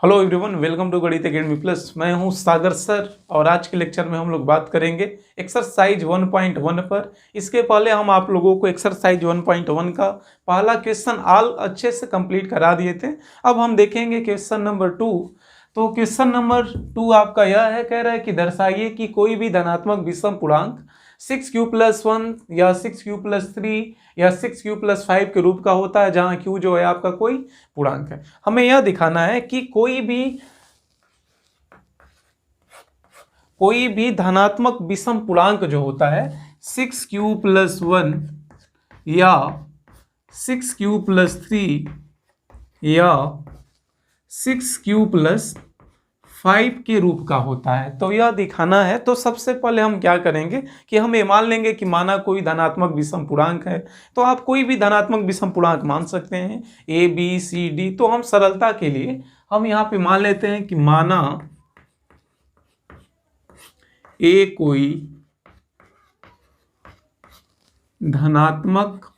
Hello everyone, welcome to गणित academy plus. मैं हूं सागर सर और आज के लेक्चर में हम लोग बात करेंगे एक्सरसाइज 1.1 पर। इसके पहले हम आप लोगों को एक्सरसाइज 1.1 का पहला क्वेश्चन ऑल अच्छे से कंप्लीट करा दिए थे। अब हम देखेंगे क्वेश्चन नंबर 2। तो क्वेश्चन नंबर 2 आपका यह है, कह रहा है कि दर्शाइए कि कोई भी धनात्मक विषम पूर्णांक 6q+1 या 6q+3 या 6q+5 के रूप का होता है, जहां q जो है आपका कोई पूर्णांक है। हमें यह दिखाना है कि कोई भी धनात्मक विषम पूर्णांक जो होता है 6q+1 या 6q+3 या 6q+5 के रूप का होता है, तो यह दिखाना है। तो सबसे पहले हम क्या करेंगे कि हम ये मान लेंगे कि माना कोई धनात्मक विषम पूर्णांक है, तो आप कोई भी धनात्मक विषम पूर्णांक मान सकते हैं, ए बी सी डी। तो हम सरलता के लिए हम यहाँ पे मान लेते हैं कि माना ए कोई धनात्मक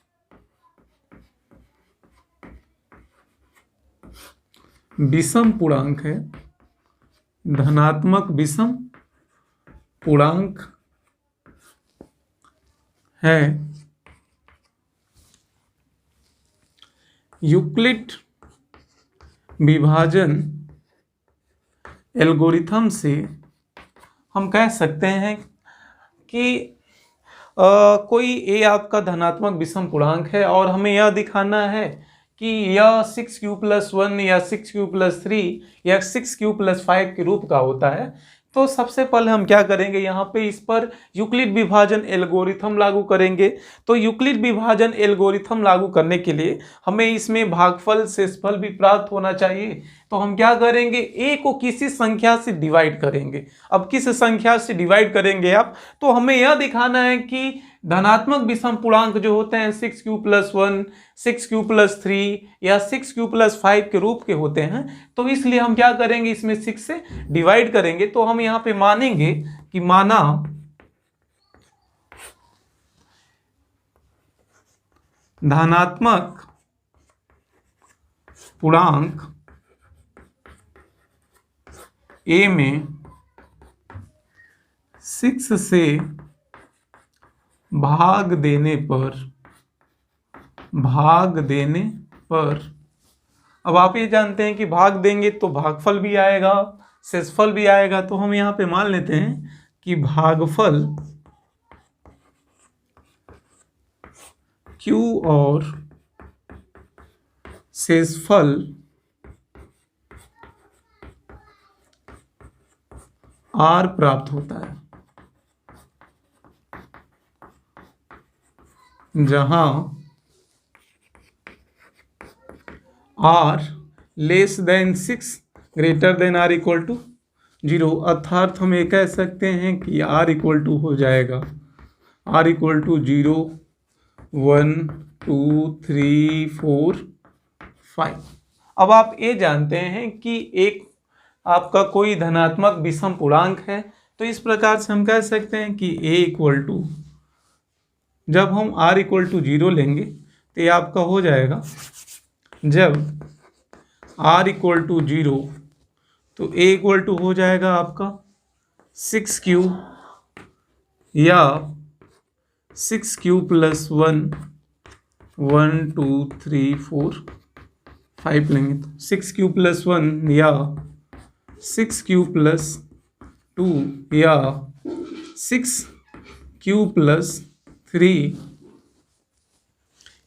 विषम पूर्णांक है, धनात्मक विषम पूर्णांक है। यूक्लिड विभाजन एल्गोरिथम से हम कह सकते हैं कि कोई ए आपका धनात्मक विषम पूर्णांक है और हमें यह दिखाना है कि यह 6q+1 या 6q+3 या 6q+5 के रूप का होता है। तो सबसे पहले हम क्या करेंगे, यहाँ पे इस पर यूक्लिड विभाजन एल्गोरिथम लागू करेंगे। तो यूक्लिड विभाजन एल्गोरिथम लागू करने के लिए हमें इसमें भागफल शेषफल भी प्राप्त होना चाहिए। तो हम क्या करेंगे, ए को किसी संख्या से डिवाइड करेंगे। अब किस संख्या से डिवाइड करेंगे आप, तो हमें यह दिखाना है कि धनात्मक विषम पूर्णांक जो होते हैं 6q+1 6q+3 या 6q+5 के रूप के होते हैं। तो इसलिए हम क्या करेंगे, इसमें 6 से डिवाइड करेंगे। तो हम यहाँ पे मानेंगे कि माना धनात्मक पूर्णांक ए में 6 से भाग देने पर अब आप ये जानते हैं कि भाग देंगे तो भागफल भी आएगा, शेषफल भी आएगा। तो हम यहाँ पे मान लेते हैं कि भागफल Q और शेषफल R प्राप्त होता है, जहां R <6 > R > 0। अर्थात हम ये कह सकते हैं कि R हो जाएगा R = 0 1 2 3 4 5। अब आप ये जानते हैं कि एक आपका कोई धनात्मक विषम पूर्णांक है, तो इस प्रकार से हम कह सकते हैं कि A जब हम R = 0 लेंगे तो ये आपका हो जाएगा, जब R = 0 तो A हो जाएगा आपका 6q या 6q+1 1 2 3 4 5 लेंगे तो 6q+1 या 6q+2 या 6q+3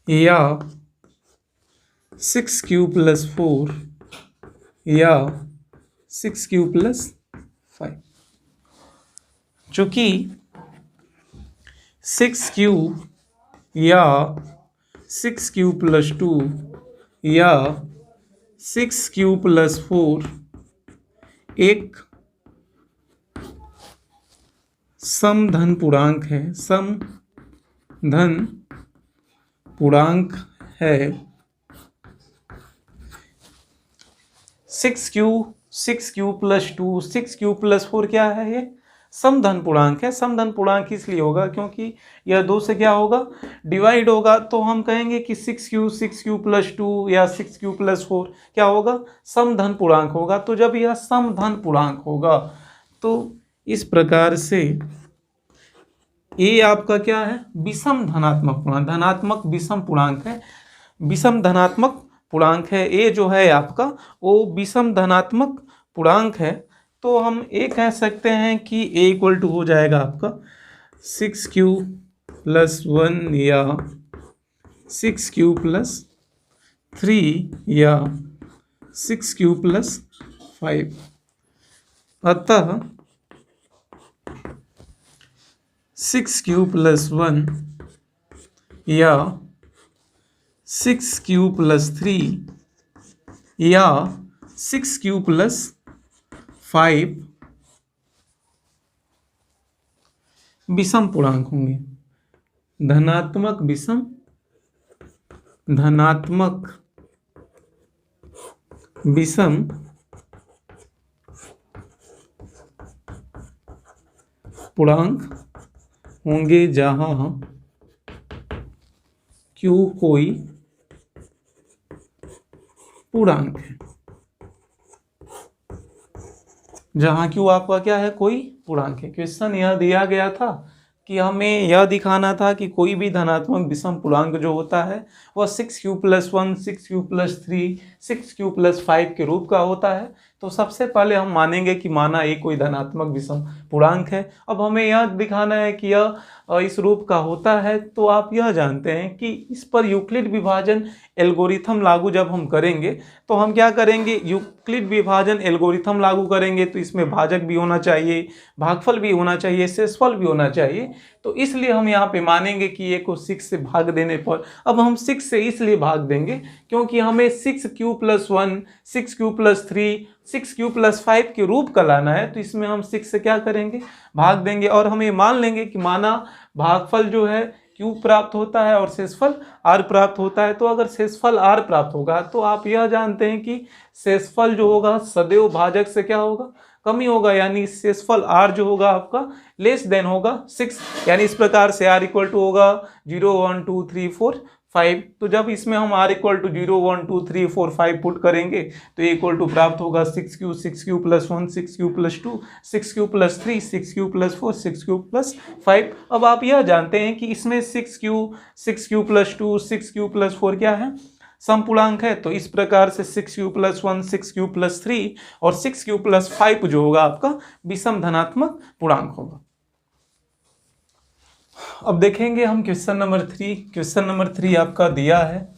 या 6q+4 या 6q+5। चूंकि 6q या 6q+2 या 6q+4 एक समधन पूर्णांक है, समधन पूर्णांक है। 6q6q+2 6q+4 क्या है, ये समधन पूर्णांक है। समधन पूर्णांक इसलिए होगा क्योंकि यह 2 से क्या होगा, डिवाइड होगा। तो हम कहेंगे कि 6 प्लस 2 या 6 प्लस 4 क्या होगा, समधन पूर्णांक होगा। तो जब यह समधन पूर्णांक होगा तो इस प्रकार से ए आपका क्या है, विषम धनात्मक पूर्णांक, धनात्मक विषम पूर्णांक है, विषम धनात्मक पूर्णांक है। ए जो है आपका वो विषम धनात्मक पूर्णांक है। तो हम ए कह सकते हैं कि ए इक्वल टू हो जाएगा आपका 6q प्लस 1 या 6q प्लस 3 या 6q प्लस 5। अतः 6q प्लस 1 या 6q प्लस 3 या 6q प्लस 5 विषम पूर्णांक होंगे। धनात्मक विषम, धनात्मक विषम पूर्णांक होंगे जहां q कोई पूर्णांक है, जहां q आपका क्या है, कोई पूर्णांक है। क्वेश्चन यह दिया गया था कि हमें यह दिखाना था कि कोई भी धनात्मक विषम पूर्णांक जो होता है वह 6q plus 1, 6q plus 3, 6q plus 5 के रूप का होता है। तो सबसे पहले हम मानेंगे कि माना ए कोई धनात्मक विषम पूर्णांक है। अब हमें यह दिखाना है कि यह इस रूप का होता है। तो आप यह जानते हैं कि इस पर यूक्लिड विभाजन एल्गोरिथम लागू जब हम करेंगे तो हम क्या करेंगे, यूक्लिड विभाजन एल्गोरिथम लागू करेंगे तो इसमें भाजक भी होना चाहिए, भागफल भी होना चाहिए, शेषफल भी होना चाहिए। तो इसलिए हम यहाँ पे मानेंगे कि ए को 6 से भाग देने पर, अब हम 6 से इसलिए भाग देंगे क्योंकि हमें 6q plus 1, 6q plus 3, 6q plus 5 के रूप का लाना है। तो इसमें हम 6 से क्या करेंगे, भाग देंगे और हम ये मान लेंगे कि माना भागफल जो है q प्राप्त होता है और शेषफल r प्राप्त होता है। तो अगर शेषफल r प्राप्त होगा तो आप यह जानते हैं कि शेषफल जो होगा सदैव भाजक से क्या होगा, कम ही होगा, यानी शेषफल r जो होगा आपका लेस देन होगा 6। यानी इस प्रकार से r इक्वल टू होगा 0, 1, 2, 3, 4, 5। तो जब इसमें हम r इक्वल टू 0, 1, 2, 3, 4, 5 पुट करेंगे तो ये इक्वल टू प्राप्त होगा 6q plus 1, 6q plus 2, 6q plus 3, 6q plus 4, 6q plus 5। अब आप यह जानते हैं कि इसमें 6q प्लस 2, 6q प्लस 4 क्या है, समपूर्णांक है। तो इस प्रकार से 6q प्लस 1, 6q प्लस 3 और 6q प्लस 5 जो होगा आपका विषम धनात्मक पूर्णांक होगा। अब देखेंगे हम क्वेश्चन नंबर 3। क्वेश्चन नंबर 3 आपका दिया है,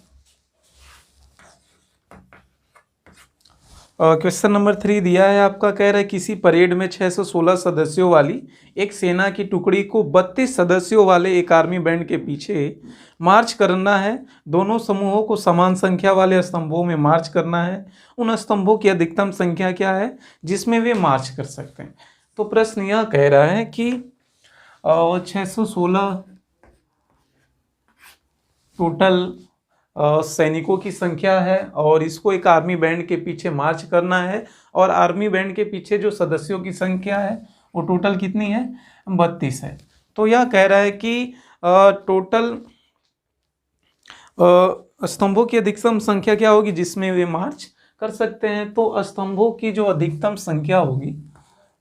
क्वेश्चन नंबर 3 दिया है आपका, कह रहा है किसी परेड में 616 सदस्यों वाली एक सेना की टुकड़ी को 32 सदस्यों वाले एक आर्मी बैंड के पीछे मार्च करना है। दोनों समूहों को समान संख्या वाले स्तंभों में मार्च करना है। उन स्तंभों की अधिकतम संख्या क्या है जिसमें वे मार्च कर सकते हैं। तो प्रश्न यह कह रहा है कि 616 टोटल सैनिकों की संख्या है और इसको एक आर्मी बैंड के पीछे मार्च करना है और आर्मी बैंड के पीछे जो सदस्यों की संख्या है वो टोटल कितनी है, 32 है। तो यह कह रहा है कि टोटल स्तंभों की अधिकतम संख्या क्या होगी जिसमें वे मार्च कर सकते हैं। तो स्तंभों की जो अधिकतम संख्या होगी,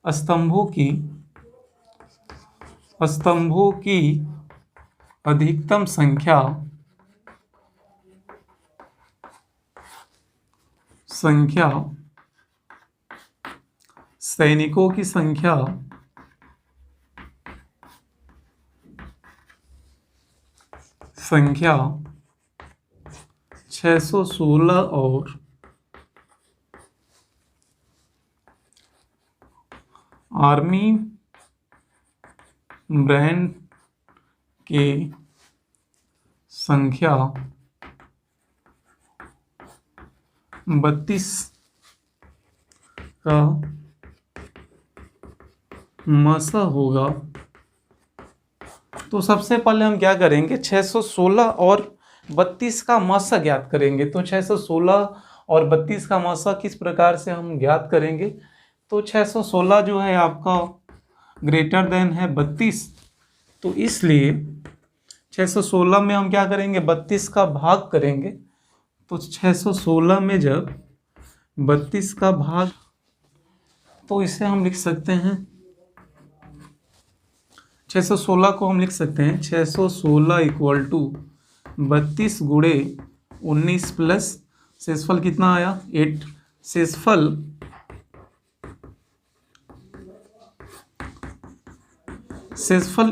स्तंभों की अधिकतम संख्या सैनिकों की संख्या संख्या 616 और आर्मी बैंड के संख्या 32 का मसा होगा। तो सबसे पहले हम क्या करेंगे, 616 और 32 का मसा ज्ञात करेंगे। तो 616 और 32 का मसा किस प्रकार से हम ज्ञात करेंगे। तो 616 जो है आपका ग्रेटर देन है 32, तो इसलिए 616 में हम क्या करेंगे, 32 का भाग करेंगे। तो 616 में जब 32 का भाग, तो इसे हम लिख सकते हैं 616 को हम लिख सकते हैं 616 इक्वल टू 32 गुणे 19 प्लस शेषफल कितना आया 8। शेषफल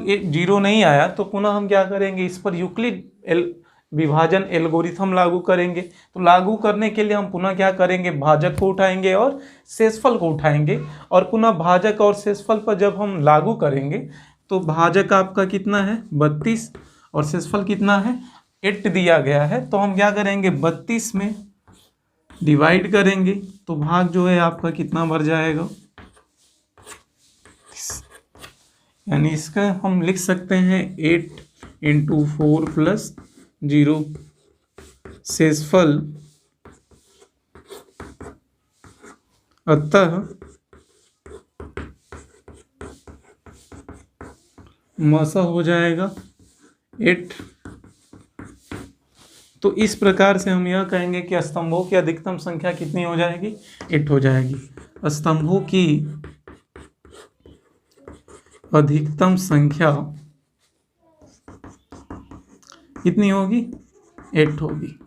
एक 0 नहीं आया, तो पुनः हम क्या करेंगे, इस पर यूक्लिड विभाजन एल्गोरिथम लागू करेंगे। तो लागू करने के लिए हम पुनः क्या करेंगे, भाजक को उठाएंगे और शेषफल को उठाएंगे, और पुनः भाजक और शेषफल पर जब हम लागू करेंगे तो भाजक आपका कितना है 32 और शेषफल कितना है 8 दिया गया है। तो हम क्या करेंगे 32 में डिवाइड करेंगे, तो भाग जो है आपका कितना बढ़ जाएगा, यानी इसका हम लिख सकते हैं 8 इंटू 4 प्लस 0। शेषफल अतः मसा हो जाएगा 8। तो इस प्रकार से हम यह कहेंगे कि स्तंभों की अधिकतम संख्या कितनी हो जाएगी, 8 हो जाएगी। स्तंभों की अधिकतम संख्या कितनी होगी, 8 होगी।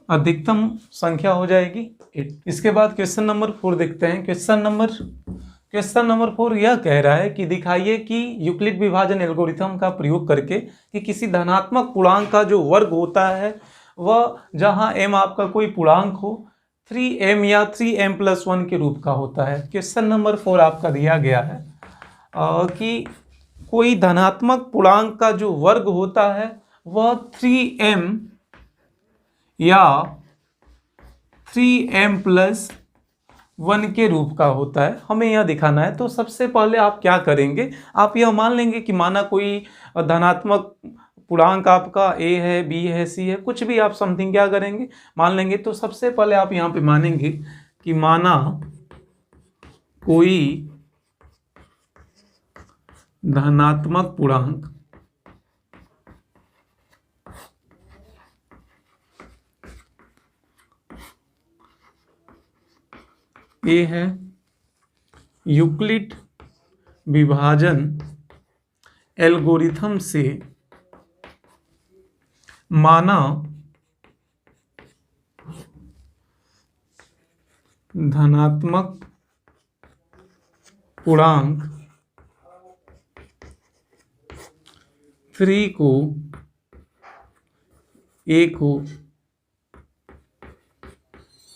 अधिकतम संख्या हो जाएगी 8। इसके बाद क्वेश्चन नंबर 4 देखते हैं। क्वेश्चन नंबर 4 यह कह रहा है कि दिखाइए कि यूक्लिड विभाजन एल्गोरिथम का प्रयोग करके कि किसी धनात्मक पूर्णांक का जो वर्ग होता है वह जहां m आपका कोई पूर्णांक हो 3m या 3m+1 के रूप का होता है। क्वेश्चन नंबर 4 आपका दिया गया है कि कोई धनात्मक पूर्णांक का जो वर्ग होता है वह 3m या 3m+1 के रूप का होता है, हमें यह दिखाना है। तो सबसे पहले आप क्या करेंगे, आप यह मान लेंगे कि माना कोई धनात्मक पूर्णांक आपका a है, b है, c है, कुछ भी आप समथिंग क्या करेंगे मान लेंगे। तो सबसे पहले आप यहाँ पे मानेंगे कि माना कोई धनात्मक पूर्णांक a है, यूक्लिड विभाजन एल्गोरिथम से माना धनात्मक पूर्णांक 3 को a को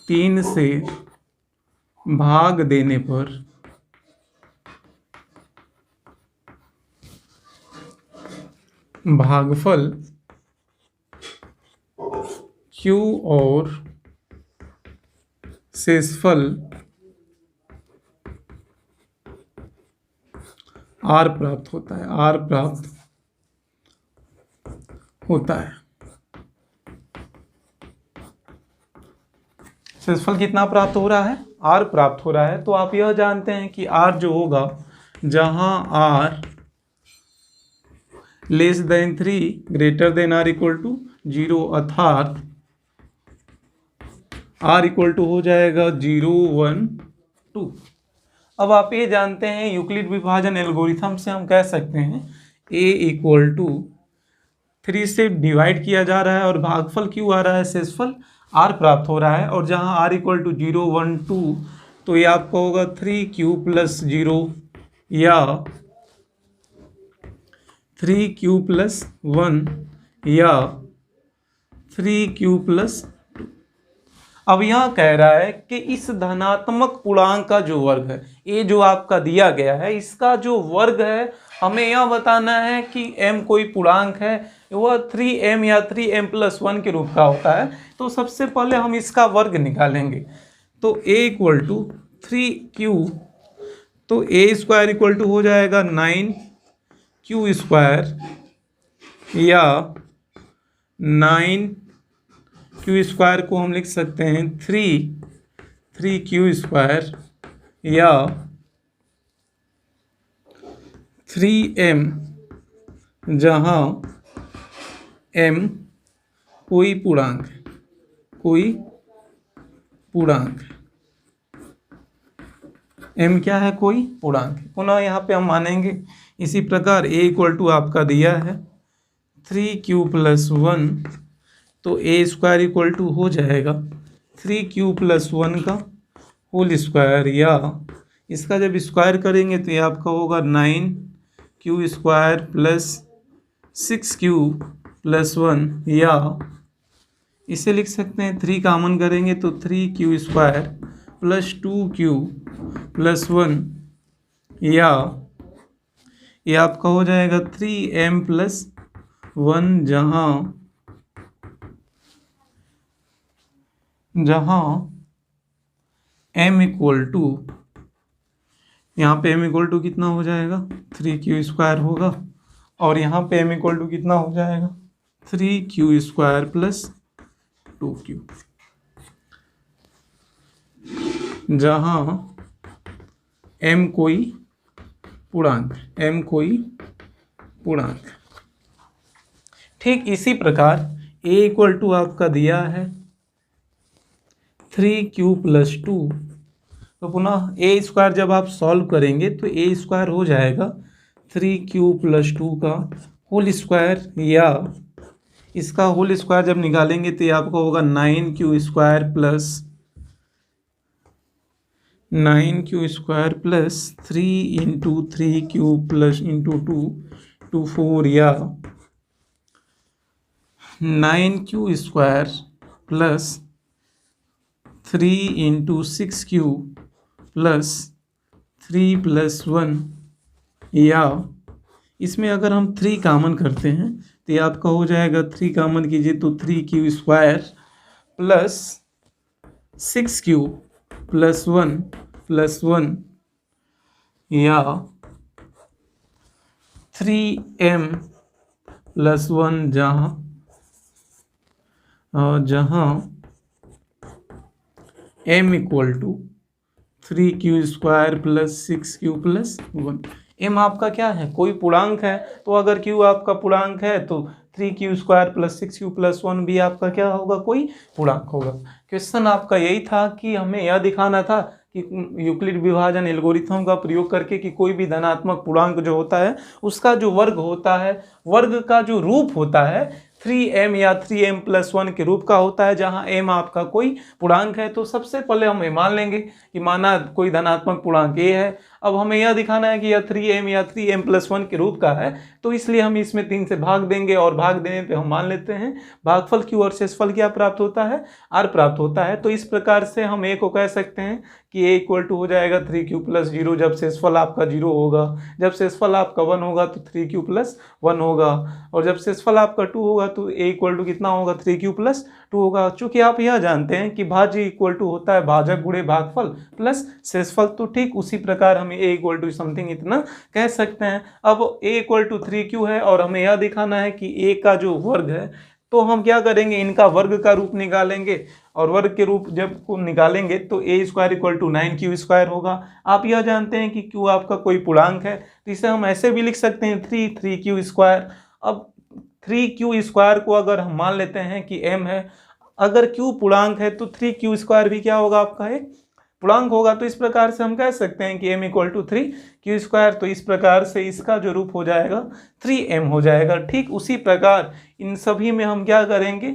3 से भाग देने पर भागफल q और शेषफल r प्राप्त होता है। शेषफल कितना प्राप्त हो रहा है, r प्राप्त हो रहा है। तो आप यह जानते हैं कि r जो होगा, जहां r less than 3 greater than r equal to 0, अर्थात r इक्वल टू हो जाएगा 0, 1, 2। अब आप ये जानते हैं यूक्लिड विभाजन एल्गोरिथम से हम कह सकते हैं a इक्वल टू 3 से डिवाइड किया जा रहा है और भागफल क्यों आ रहा है, शेषफल r प्राप्त हो रहा है। और जहां r इक्वल टू 0, 1, 2, तो ये आपका होगा 3q प्लस 0 या 3q प्लस 1 या 3q प्लस 2। अब यह कह रहा है कि इस धनात्मक पूर्णांक का जो वर्ग है, ये जो आपका दिया गया है, इसका जो वर्ग है हमें यह बताना है कि m कोई पूर्णांक है, वह 3m या 3m+1 के रूप का होता है। तो सबसे पहले हम इसका वर्ग निकालेंगे। तो a इक्वल टू 3q, तो a स्क्वायर इक्वल टू हो जाएगा 9q स्क्वायर या 9q स्क्वायर को हम लिख सकते हैं 3q स्क्वायर या 3m जहाँ m कोई पूर्णांक है, कोई पूर्णांक है, m क्या है, कोई पूर्णांक है। पुनः यहाँ पे हम मानेंगे इसी प्रकार a इक्वल टू आपका दिया है 3q+1, तो a स्क्वायर इक्वल टू हो जाएगा 3q+1 का होल स्क्वायर, या इसका जब स्क्वायर करेंगे तो ये आपका होगा 9q² प्लस 6q+1, या इसे लिख सकते हैं 3 कॉमन करेंगे तो 3q² प्लस 2q+1, या ये आपका हो जाएगा 3m+1, जहाँ m इक्वल टू, यहाँ पे m इक्वल टू कितना हो जाएगा 3q² होगा, और यहाँ पे m इक्वल टू कितना हो जाएगा 3q² प्लस 2q, जहाँ m कोई पूर्णांक, m कोई पूर्णांक। ठीक इसी प्रकार a इक्वल टू आपका दिया है 3q+2, तो पुनः a स्क्वायर जब आप सॉल्व करेंगे तो a स्क्वायर हो जाएगा 3q+2 का होल स्क्वायर, या इसका होल स्क्वायर जब निकालेंगे तो ये आपका होगा 9q² plus 3 into 3q plus into 2 4, या 9q² plus 3 into 6q plus 3 + 1, या इसमें अगर हम 3 कॉमन करते हैं तो ये आपका हो जाएगा 3 कॉमन कीजिए तो 3q² प्लस 6q प्लस 1 या 3m+1, जहाँ m equal to 3q² plus 6q plus 1। m आपका क्या है, कोई पूर्णांक है, तो अगर q आपका पूर्णांक है तो 3q² प्लस 6q प्लस 1 भी आपका क्या होगा, कोई पूर्णांक होगा। क्वेश्चन आपका यही था कि हमें यह दिखाना था कि यूक्लिड विभाजन एल्गोरिथम का प्रयोग करके कि कोई भी धनात्मक पूर्णांक जो होता है उसका जो वर्ग होता है, वर्ग का जो रूप होता है 3m या 3m+1 के रूप का होता है, जहां m आपका कोई पूर्णांक है। तो सबसे पहले हम मान लेंगे कि माना कोई धनात्मक पूर्णांक a है। अब हमें यह दिखाना है कि यह 3m या 3m+1 के रूप का है, तो इसलिए हम इसमें 3 से भाग देंगे और भाग देने पे हम मान लेते हैं भागफल q और शेषफल क्या प्राप्त होता है, r प्राप्त होता है। तो इस प्रकार से हम a को कह सकते हैं कि a इक्वल टू हो जाएगा 3q + 0 जब शेषफल आपका 0 होगा, जब शेषफल आपका 1 होगा तो 3q + 1 होगा, और जब शेषफल आपका 2 होगा तो a इक्वल टू कितना होगा 3q + 2 होगा। चूंकि आप यह जानते हैं कि भाज्य इक्वल टू होता है भाजक गुणे भागफल प्लस शेषफल, तो ठीक उसी प्रकार हम a इक्वल टू समथिंग इतना कह सकते हैं। अब a इक्वल टू 3q है और हमें यह दिखाना है कि a का जो वर्ग है, तो हम क्या करेंगे, इनका वर्ग का रूप निकालेंगे, और वर्ग के रूप जब को निकालेंगे तो a² इक्वल टू 9q² होगा। आप यह जानते हैं कि q आपका कोई पूर्णांक है, तो इसे हम ऐसे भी लिख सकते हैं 3q²। अब 3q² को अगर हम मान लेते हैं कि m है, अगर q पूर्णांक है तो 3q² भी क्या होगा, आपका एक पूर्णांक होगा। तो इस प्रकार से हम कह सकते हैं कि m इक्वल टू 3q²। तो इस प्रकार से इसका जो रूप हो जाएगा 3m हो जाएगा। ठीक उसी प्रकार इन सभी में हम क्या करेंगे,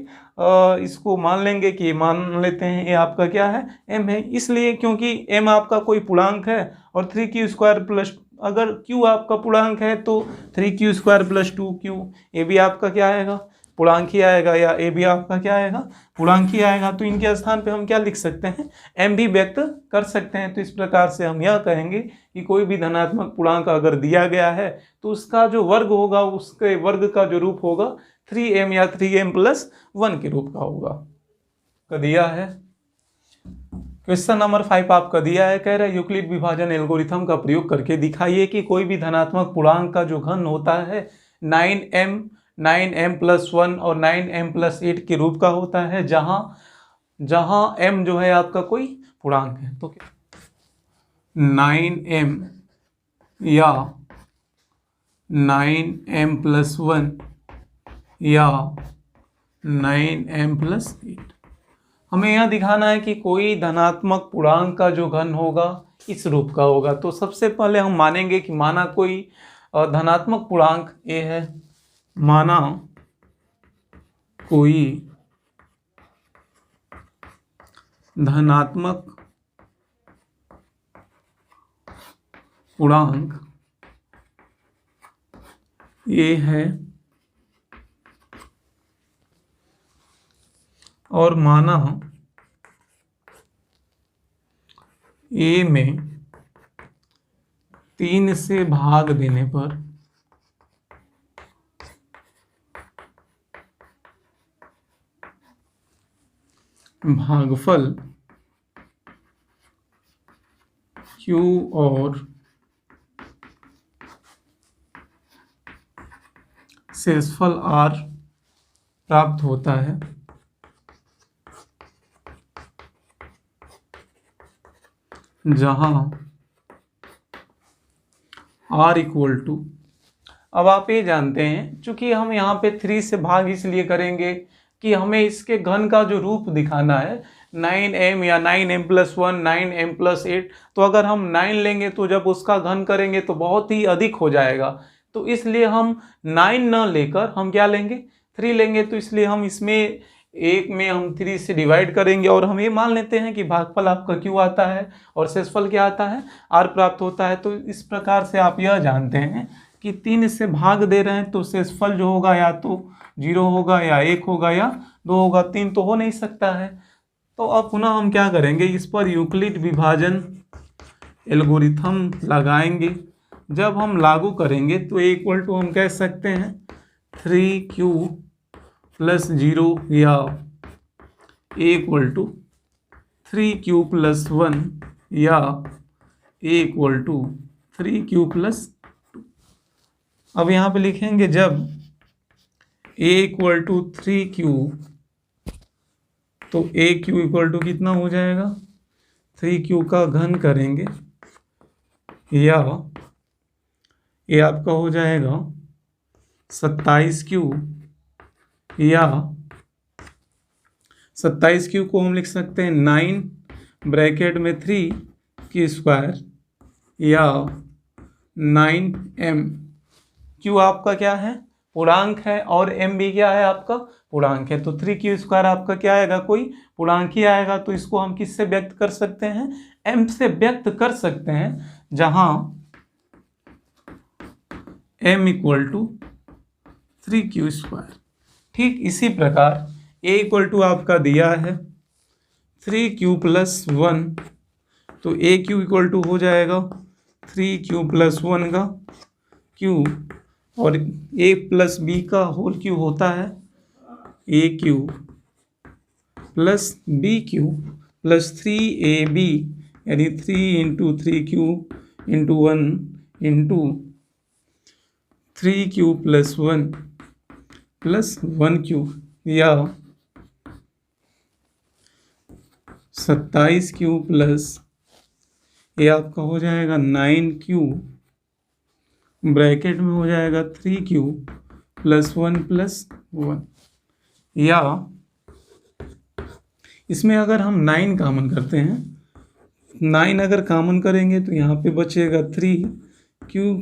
इसको मान लेंगे कि मान लेते हैं ये आपका क्या है, m है, इसलिए क्योंकि m आपका कोई पूर्णांक है और 3q² प्लस, अगर q आपका पूर्णांक है तो 3q² प्लस 2q, ये भी आपका क्या आएगा, पूर्णांक ही आएगा, या ए भी आपका क्या आएगा, पूर्णांक ही आएगा। तो इनके स्थान पे हम क्या लिख सकते हैं, m भी व्यक्त कर सकते हैं। तो इस प्रकार से हम यह कहेंगे कि कोई भी धनात्मक पूर्णांक अगर दिया गया है तो उसका जो वर्ग होगा, उसके वर्ग का जो रूप होगा 3m या 3m+1 के रूप का होगा। का दिया है क्वेश्चन नंबर 5 आपका दिया है, कह रहा है यूक्लिड विभाजन एल्गोरिथम का प्रयोग करके दिखाइए कि कोई भी धनात्मक पूर्णांक का जो घन होता है 9m+1 और 9m+8 के रूप का होता है, जहां m जो है आपका कोई पूर्णांक है। तो 9m या 9m+1 या 9m+8। हमें यह दिखाना है कि कोई धनात्मक पूर्णांक का जो घन होगा इस रूप का होगा। तो सबसे पहले हम मानेंगे कि माना कोई धनात्मक पूर्णांक a है, माना कोई धनात्मक पूर्णांक a है और माना a में 3 से भाग देने पर भागफल Q और शेषफल R प्राप्त होता है, जहां R इक्वल टू, अब आप ये जानते हैं चूंकि हम यहाँ पे 3 से भाग इसलिए करेंगे कि हमें इसके घन का जो रूप दिखाना है 9m या 9m+1 9m+8, तो अगर हम 9 लेंगे तो जब उसका घन करेंगे तो बहुत ही अधिक हो जाएगा। तो इसलिए हम 9 न लेकर हम क्या लेंगे, 3 लेंगे। तो इसलिए हम इसमें एक में हम 3 से डिवाइड करेंगे और हम ये मान लेते हैं कि भागफल आपका Q आता है और शेषफल क्या आता है, R प्राप्त होता है। तो इस प्रकार से आप यह जानते हैं कि 3 से भाग दे रहे हैं तो शेषफल जो होगा या तो 0 होगा या 1 होगा या 2 होगा, 3 तो हो नहीं सकता है। तो अब पुनः हम क्या करेंगे, इस पर यूक्लिड विभाजन एल्गोरिथम लगाएंगे। जब हम लागू करेंगे तो a इक्वल टू हम कह सकते हैं 3q + 0 या a इक्वल टू 3q + 1 या a इक्वल टू 3q + 2। अब यहाँ पे लिखेंगे जब a इक्वल टू 3q तो aq इक्वल टू कितना हो जाएगा, 3q का घन करेंगे या ये आपका हो जाएगा 27q या 27q को हम लिख सकते हैं 9 ब्रैकेट में 3q² या 9m। q आपका क्या है, पूर्णांक है, और m भी क्या है आपका पूर्णांक है। तो 3q² आपका क्या आएगा, कोई पूर्णांक ही आएगा। तो इसको हम किससे व्यक्त कर सकते हैं, m से व्यक्त कर सकते हैं, जहां m इक्वल टू 3q²। ठीक इसी प्रकार a इक्वल टू आपका दिया है 3q + 1, तो aq इक्वल टू हो जाएगा 3q + 1 का q और a + b का होल q होता है aq + bq + 3ab, यानी 3 × 3q × 1 × 3q + 1 + 1q या 27q प्लस ये आपका हो जाएगा 9q ब्रैकेट में हो जाएगा 3q + 1 + 1, या इसमें अगर हम 9 कॉमन करते हैं, 9 अगर कॉमन करेंगे तो यहाँ पे बचेगा 3q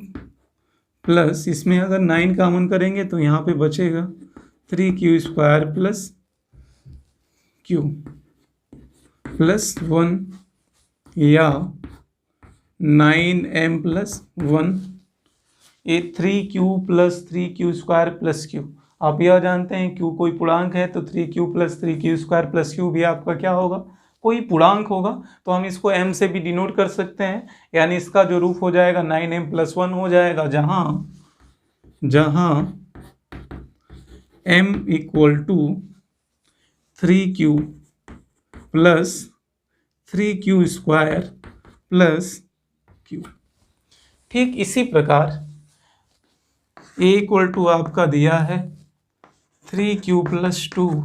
प्लस, इसमें अगर 9 कॉमन करेंगे तो यहाँ पे बचेगा 3q² + q + 1 या 9m + 1, ये 3q + 3q² + q। आप यह जानते हैं q कोई पूर्णांक है तो 3q + 3q² + q भी आपका क्या होगा, कोई पूर्णांक होगा। तो हम इसको m से भी डिनोट कर सकते हैं, यानी इसका जो रूप हो जाएगा 9m + 1 हो जाएगा, जहां m equal to 3q + 3q² + q। ठीक इसी प्रकार a इक्वल टू आपका दिया है 3q + 2,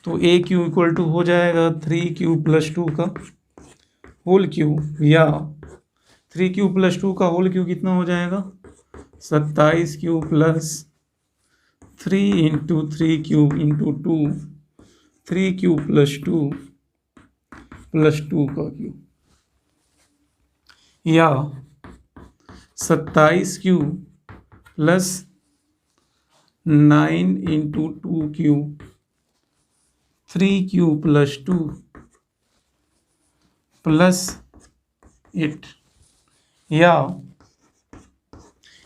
तो aq इक्वल टू हो जाएगा 3q + 2 का होल q या 3q + 2 का होल q कितना हो जाएगा 27 cube plus 3 into 3 cube into 2, 3 cube plus 2 का क्यूब, या 27 cube plus 9 into 2 cube, 3 cube plus 2 plus 8, या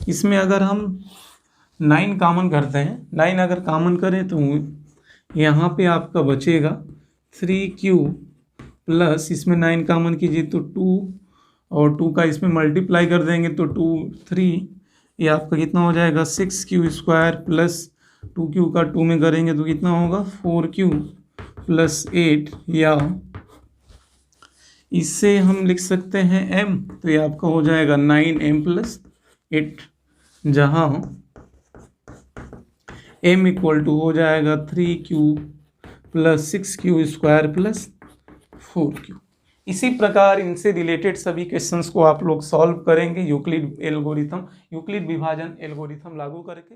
इसमें अगर हम 9 कॉमन करते हैं, 9 अगर कॉमन करें तो यहाँ पे आपका बचेगा 3 क्यूब प्लस, इसमें 9 कॉमन कीजिए तो 2, और 2 का इसमें मल्टीप्लाई कर देंगे तो 2 3, ये आपका कितना हो जाएगा 6 क्यू स्क्वायर प्लस 2 क्यू का 2 में करेंगे तो कितना होगा 4 क्यू प्लस 8, या इससे हम लिख सकते हैं m, तो ये आपका हो जाएगा 9m प्लस 8, जहाँ m इक्वल टू हो जाएगा 3 Q plus 6 Q square plus 4 Q. इसी प्रकार इनसे रिलेटेड सभी क्वेश्चंस को आप लोग सॉल्व करेंगे यूक्लिड विभाजन एल्गोरिथम लागू करके।